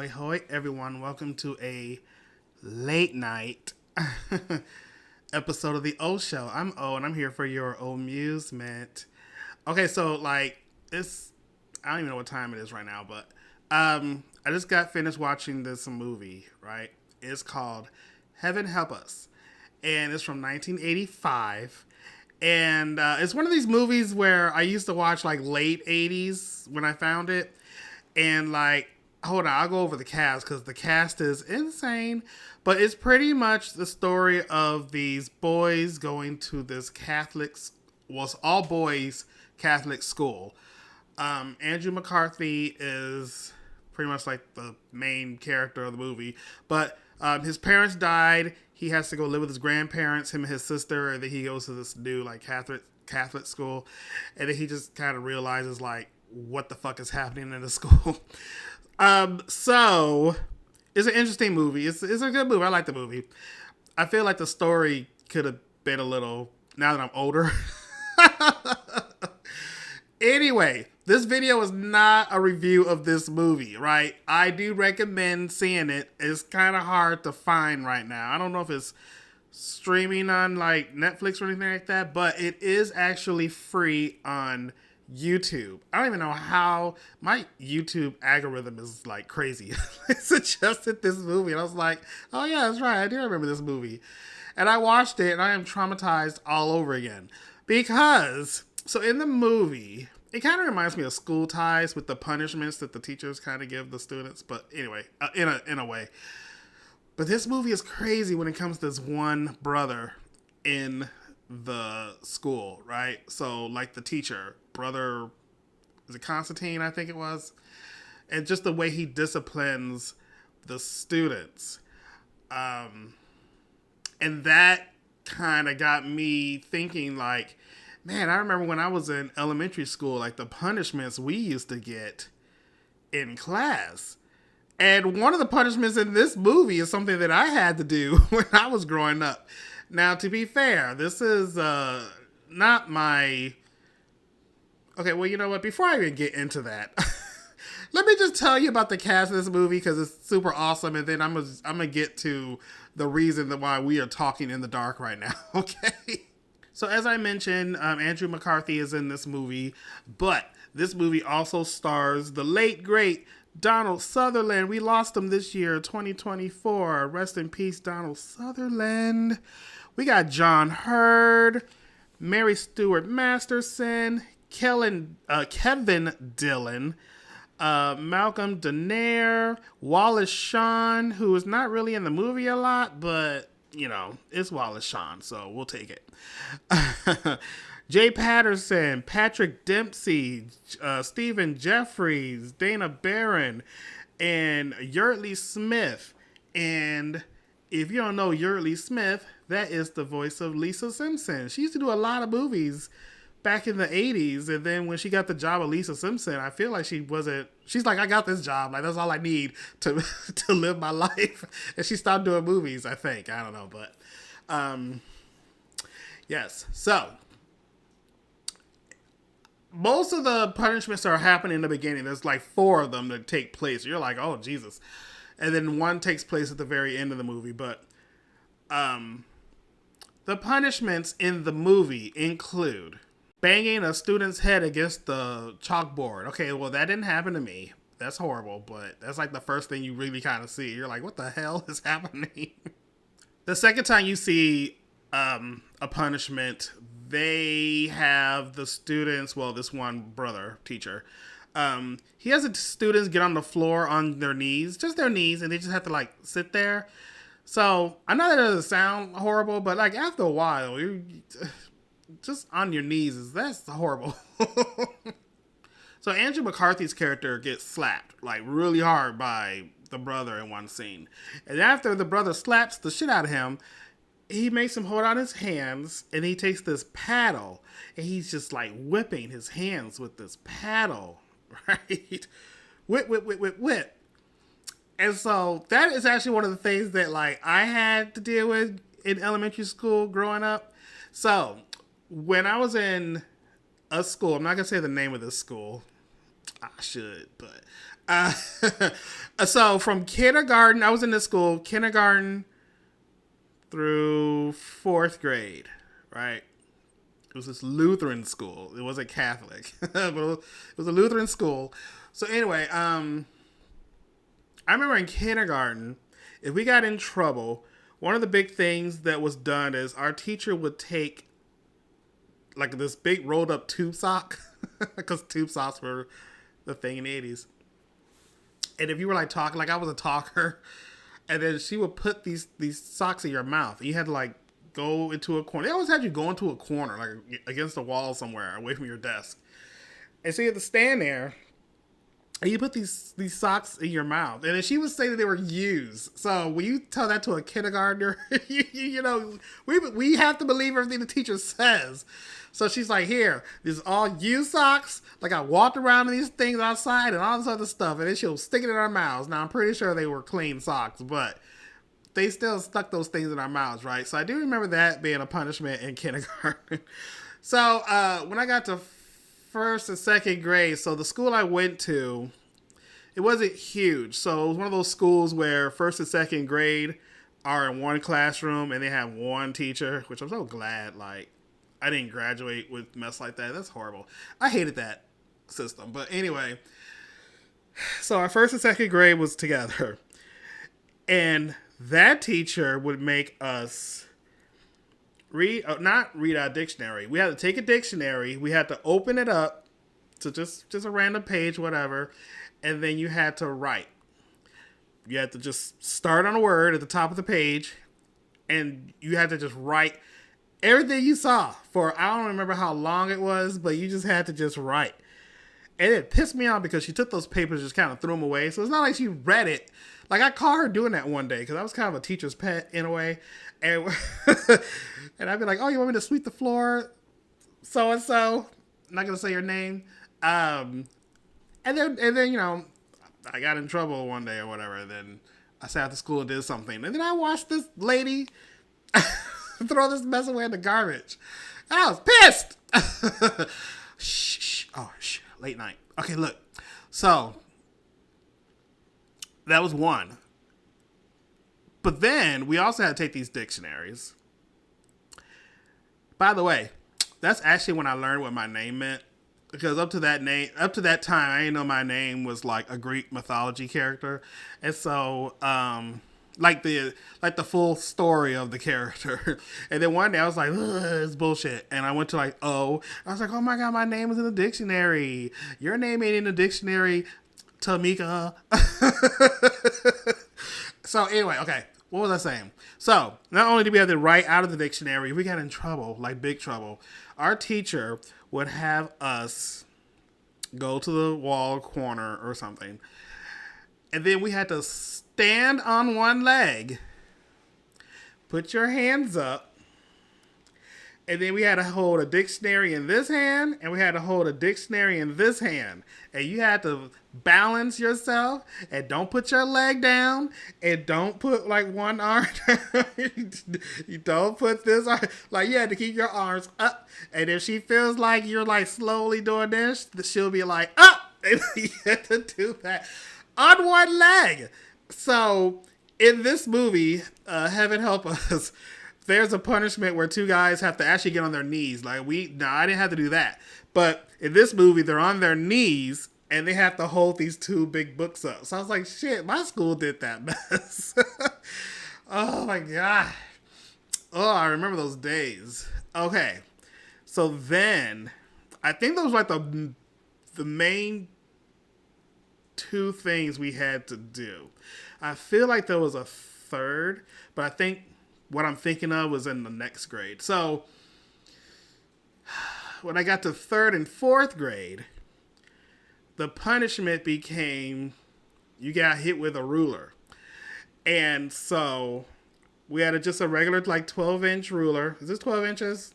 hoy, everyone. Welcome to a late night episode of The O Show. I'm O, and I'm here for your amusement. Okay, so, it's, I don't even know what time it is right now, but I just got finished watching this movie, right? It's called Heaven Help Us, and it's from 1985. And it's one of these movies where I used to watch, late 80s when I found it. And hold on, I'll go over the cast because the cast is insane. But it's pretty much the story of these boys going to this well, it's all boys Catholic school. Andrew McCarthy is pretty much like the main character of the movie. But his parents died. He has to go live with his grandparents, him and his sister, and then he goes to this new Catholic school, and then he just kind of realizes what the fuck is happening in the school. So it's an interesting movie. It's a good movie. I like the movie. I feel like the story could have been a little, now that I'm older. Anyway, this video is not a review of this movie, right? I do recommend seeing it. It's kind of hard to find right now. I don't know if it's streaming on Netflix or anything like that, but it is actually free on YouTube. I don't even know how my YouTube algorithm is crazy. It suggested this movie, and I was like, oh yeah, that's right. I do remember this movie. And I watched it, and I am traumatized all over again. Because, so in the movie, it kind of reminds me of School Ties with the punishments that the teachers kind of give the students. But anyway, in a way. But this movie is crazy when it comes to this one brother in the school, right? So, the teacher, brother, is it Constantine, I think it was? And just the way he disciplines the students. And that kind of got me thinking, man, I remember when I was in elementary school, the punishments we used to get in class. And one of the punishments in this movie is something that I had to do when I was growing up. Now, to be fair, this is not my... Okay, well, you know what? Before I even get into that, let me just tell you about the cast of this movie because it's super awesome, and then I'm gonna get to the reason why we are talking in the dark right now, okay? So as I mentioned, Andrew McCarthy is in this movie, but this movie also stars the late, great Donald Sutherland. We lost him this year, 2024. Rest in peace, Donald Sutherland. We got John Hurd, Mary Stuart Masterson, Kevin Dillon, Malcolm Danare, Wallace Shawn, who is not really in the movie a lot, but, it's Wallace Shawn, so we'll take it. Jay Patterson, Patrick Dempsey, Stephen Jeffries, Dana Barron, and Yardley Smith. And if you don't know Yardley Smith, that is the voice of Lisa Simpson. She used to do a lot of movies back in the 80s, and then when she got the job of Lisa Simpson, I feel like she's like, I got this job, that's all I need to to live my life, and she stopped doing movies, I think. I don't know, but yes. So most of the punishments are happening in the beginning. There's 4 of them that take place. You're like, oh Jesus. And then one takes place at the very end of the movie. But the punishments in the movie include banging a student's head against the chalkboard. Okay, well, that didn't happen to me. That's horrible, but that's the first thing you really kind of see. You're like, what the hell is happening? The second time you see a punishment, they have the students, well, this one brother teacher, he has the students get on the floor on their knees, just their knees, and they just have to sit there. So I know that doesn't sound horrible, but after a while, you're just on your knees, that's horrible. So Andrew McCarthy's character gets slapped really hard by the brother in one scene. And after the brother slaps the shit out of him, he makes him hold out his hands, and he takes this paddle, and he's just whipping his hands with this paddle, right? Whip. And so that is actually one of the things that I had to deal with in elementary school growing up. So when I was in a school, I'm not going to say the name of this school, I should, but uh, so from kindergarten, I was in this school, kindergarten through fourth grade, right? It was this Lutheran school. It wasn't Catholic, but it was a Lutheran school. So anyway, I remember in kindergarten, if we got in trouble, one of the big things that was done is our teacher would take like this big rolled up tube sock, because tube socks were the thing in the 80s. And if you were like talking, like I was a talker, and then she would put these socks in your mouth. You had to like go into a corner. They always had you go into a corner, like against the wall somewhere, away from your desk. And so you had to stand there, and you put these socks in your mouth. And then she would say that they were used. So when you tell that to a kindergartner, you know, we have to believe everything the teacher says. So she's like, here, these are all used socks. Like I walked around in these things outside and all this other stuff. And then she'll stick it in our mouths. Now I'm pretty sure they were clean socks, but they still stuck those things in our mouths, right? So I do remember that being a punishment in kindergarten. So when I got to first and second grade, so the school I went to, it wasn't huge. So it was one of those schools where first and second grade are in one classroom and they have one teacher, which I'm so glad, like, I didn't graduate with mess like that. That's horrible. I hated that system. But anyway, so our first and second grade was together. And that teacher would make us not read our dictionary. We had to take a dictionary. We had to open it up to just a random page, whatever. And then you had to write. You had to just start on a word at the top of the page. And you had to just write everything you saw for, I don't remember how long it was, but you just had to just write. And it pissed me off because she took those papers and just kind of threw them away. So it's not like she read it. Like I caught her doing that one day because I was kind of a teacher's pet in a way. And, and I'd be like, oh, you want me to sweep the floor? So-and-so. I'm not going to say your name. And then, you know, I got in trouble one day or whatever. And then I sat at the school and did something. And then I watched this lady throw this mess away in the garbage. And I was pissed. Shh. Oh, shh. Late night. Okay, look. So, that was one. But then, we also had to take these dictionaries. By the way, that's actually when I learned what my name meant. Because up to that time, I didn't know my name was like a Greek mythology character. And so, like the full story of the character. And then one day I was like, it's bullshit. And I went to like, I was like, oh my God, my name is in the dictionary. Your name ain't in the dictionary, Tamika. So anyway, okay. What was I saying? So not only did we have to write out of the dictionary, we got in trouble, like big trouble. Our teacher would have us go to the wall corner or something. And then we had to stand on one leg, put your hands up, and then we had to hold a dictionary in this hand, and we had to hold a dictionary in this hand. And you had to balance yourself, and don't put your leg down, and don't put like one arm down. You don't put this arm, like you had to keep your arms up. And if she feels like you're like slowly doing this, she'll be like, up! And you had to do that on one leg. So in this movie, heaven help us, there's a punishment where two guys have to actually get on their knees. Like I didn't have to do that. But in this movie, they're on their knees and they have to hold these two big books up. So I was like, shit, my school did that mess. Oh my God. Oh, I remember those days. Okay. So then, I think those were like the main two things we had to do. I feel like there was a third, but I think what I'm thinking of was in the next grade. So when I got to third and fourth grade, the punishment became you got hit with a ruler. And so we had just a regular like 12-inch ruler. Is this 12 inches?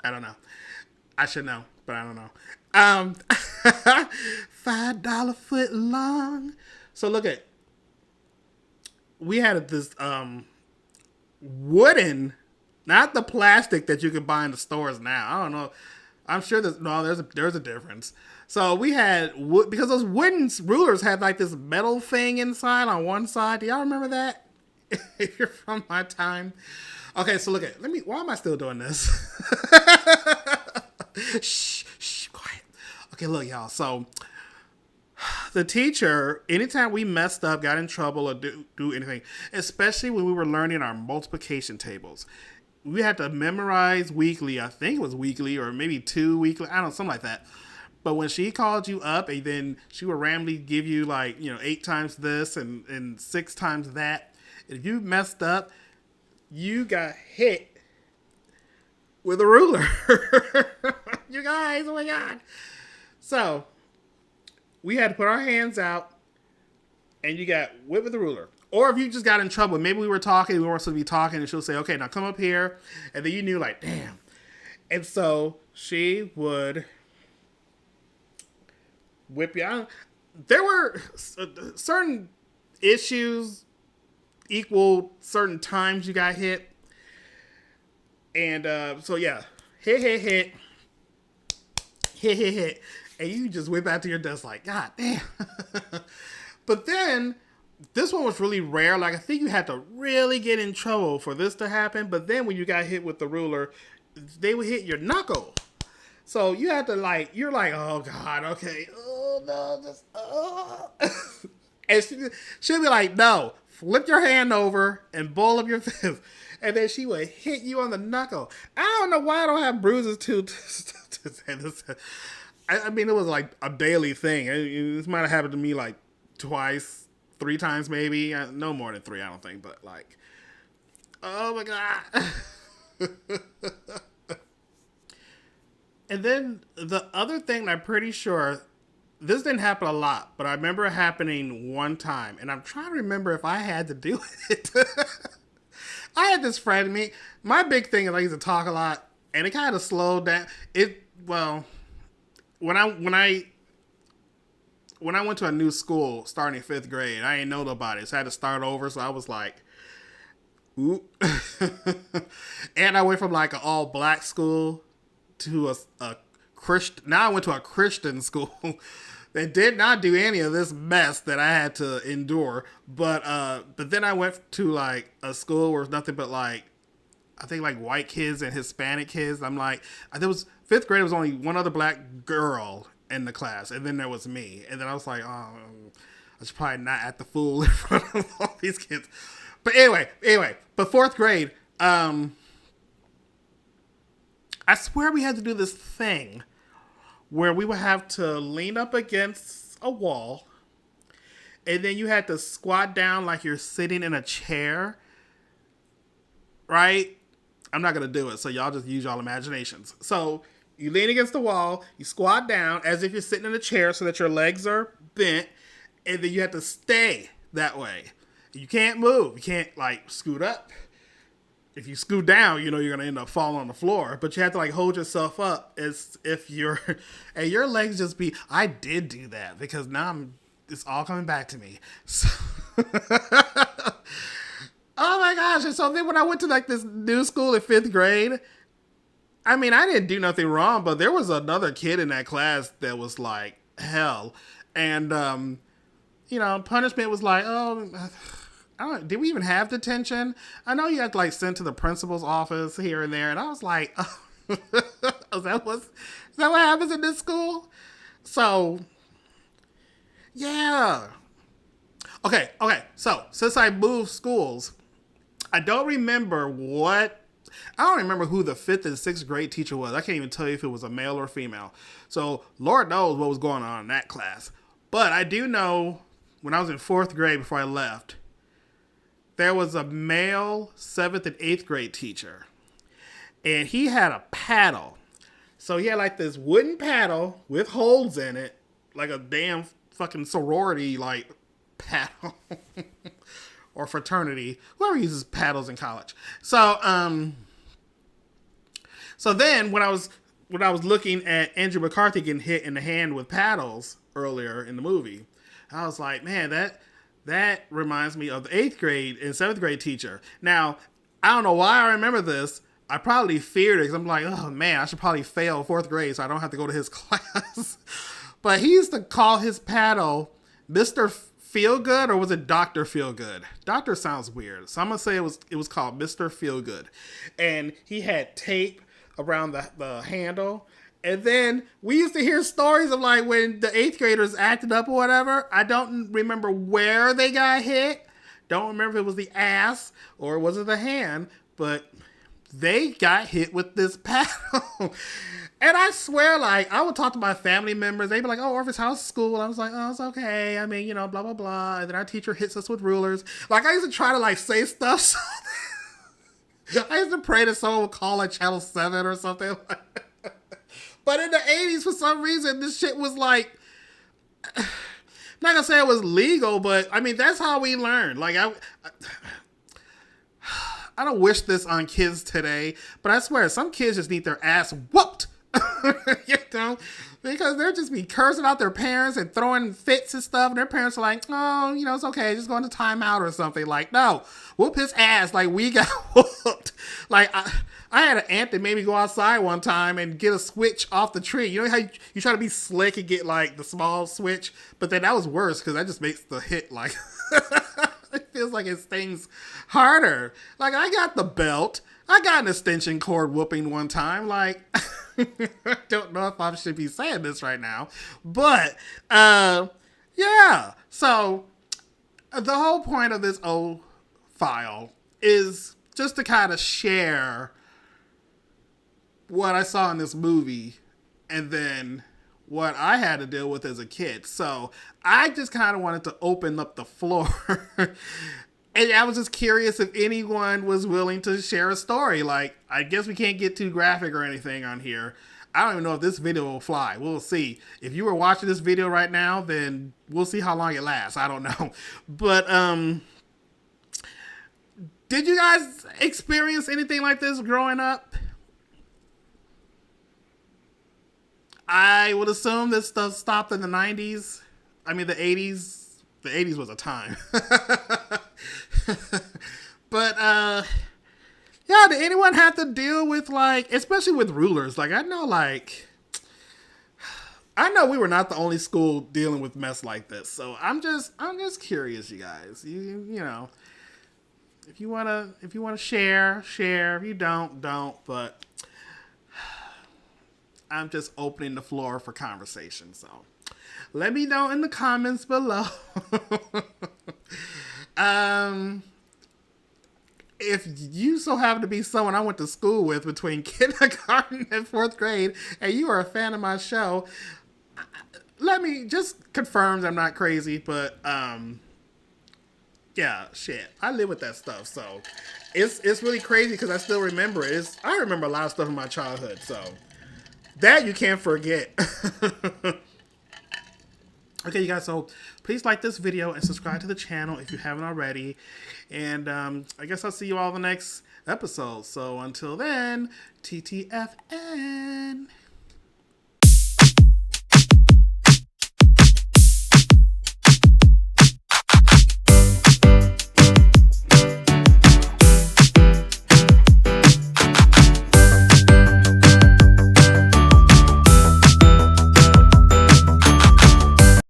I don't know. I should know, but I don't know. $5 foot long. So look at, we had this wooden, not the plastic that you can buy in the stores now. I don't know. I'm sure there's a difference. So we had wood, because those wooden rulers had like this metal thing inside on one side. Do y'all remember that? If you're from my time. Okay, so look at, why am I still doing this? Shh, quiet. Okay, look, y'all. So the teacher, anytime we messed up, got in trouble, or do anything, especially when we were learning our multiplication tables, we had to memorize weekly. I think it was weekly, or maybe 2 weekly. I don't know, something like that. But when she called you up, and then she would randomly give you 8 times this and 6 times that. If you messed up, you got hit with a ruler. You guys, oh my God. So we had to put our hands out, and you got whipped with a ruler. Or if you just got in trouble, maybe we weren't supposed to be talking, and she'll say, okay, now come up here. And then you knew, like, damn. And so she would whip you out. There were certain issues equal certain times you got hit. And so, yeah, hit. And you just whip out to your desk like, God damn. But then, this one was really rare. Like, I think you had to really get in trouble for this to happen. But then when you got hit with the ruler, they would hit your knuckle. So you had to you're like, oh God, okay. Oh no, just, And she'll be like, no, flip your hand over and ball up your fist. And then she would hit you on the knuckle. I don't know why I don't have bruises to say this. I mean, it was like a daily thing. This might have happened to me like twice, 3 times maybe. No more than 3, I don't think. But like, oh my God. And then the other thing, I'm pretty sure, this didn't happen a lot, but I remember it happening one time. And I'm trying to remember if I had to do it. I had this friend, my big thing is I used to talk a lot, and it kind of slowed down. When I went to a new school starting 5th grade, I didn't know nobody, so I had to start over. So I was like, ooh. And I went from like an all black school to a Christian. Now I went to a Christian school that did not do any of this mess that I had to endure. But then I went to like a school where it was nothing but like, I think like white kids and Hispanic kids. I'm like, there was 5th grade. There was only one other black girl in the class, and then there was me. And then I was like, oh, I should probably not act the fool in front of all these kids. But anyway, but 4th grade, I swear we had to do this thing where we would have to lean up against a wall, and then you had to squat down like you're sitting in a chair, right? I'm not going to do it, so y'all just use y'all imaginations. So you lean against the wall, you squat down as if you're sitting in a chair so that your legs are bent, and then you have to stay that way. You can't move. You can't, like, scoot up. If you scoot down, you're going to end up falling on the floor. But you have to, like, hold yourself up as if you're... And your legs just be... I did do that because now it's all coming back to me. So... Oh my gosh. And so then when I went to like this new school in 5th grade, I mean, I didn't do nothing wrong, but there was another kid in that class that was like hell. And, punishment was like, did we even have detention? I know you had to like send to the principal's office here and there. And I was like, is that what happens in this school? So, yeah. Okay. So since I moved schools, I don't remember who the 5th and 6th grade teacher was. I can't even tell you if it was a male or female. So Lord knows what was going on in that class. But I do know when I was in 4th grade before I left, there was a male 7th and 8th grade teacher. And he had a paddle. So he had like this wooden paddle with holes in it, like a damn fucking sorority like paddle. Or fraternity, whoever uses paddles in college. So then when I was looking at Andrew McCarthy getting hit in the hand with paddles earlier in the movie, I was like, man, that reminds me of the 8th grade and 7th grade teacher. Now, I don't know why I remember this. I probably feared it because I'm like, oh man, I should probably fail fourth grade so I don't have to go to his class. But he used to call his paddle Mr. Feelgood, or was it Dr. Feelgood? Doctor sounds weird. So I'm going to say it was called Mr. Feelgood. And he had tape around the handle. And then we used to hear stories of like when the eighth graders acted up or whatever. I don't remember where they got hit. Don't remember if it was the ass or was it the hand, but they got hit with this paddle. And I swear, like, I would talk to my family members. They'd be like, oh, Orpheus, how's school? I was like, oh, it's okay. I mean, you know, blah, blah, blah. And then our teacher hits us with rulers. Like, I used to try to, like, say stuff. So I used to pray that someone would call, like, Channel 7 or something. But in the 80s, for some reason, this shit was, like... I'm not gonna say it was legal, but, I mean, that's how we learned. Like, I don't wish this on kids today, but I swear, some kids just need their ass whooped. You know, because they're just be cursing out their parents and throwing fits and stuff, and their parents are like, oh, you know, it's okay, just going to timeout or something. Like, no, whoop his ass. Like, we got whooped. Like, I had an aunt that made me go outside one time and get a switch off the tree. You know how you try to be slick and get like the small switch, but then that was worse because that just makes the hit like it feels like it stings harder. Like, I got the belt. I got an extension cord whooping one time. Like, I don't know if I should be saying this right now, but yeah. So the whole point of this old file is just to kind of share what I saw in this movie and then what I had to deal with as a kid. So I just kind of wanted to open up the floor. And I was just curious if anyone was willing to share a story. Like, I guess we can't get too graphic or anything on here. I don't even know if this video will fly. We'll see. If you were watching this video right now, then we'll see how long it lasts. I don't know. But, did you guys experience anything like this growing up? I would assume this stuff stopped in the 90s. I mean, the 80s. The 80s was a time. But, yeah, did anyone have to deal with, like, especially with rulers? Like, I know we were not the only school dealing with mess like this. So I'm just curious, you guys. You know, if you wanna share. If you don't. But I'm just opening the floor for conversation. So let me know in the comments below. If you so happen to be someone I went to school with between kindergarten and fourth grade, and you are a fan of my show, let me just confirm that I'm not crazy, but yeah, shit, I live with that stuff, so it's really crazy because I still remember it. I remember a lot of stuff in my childhood, so that you can't forget. Okay, you guys, so please like this video and subscribe to the channel if you haven't already. And I guess I'll see you all in the next episode. So until then, TTFN.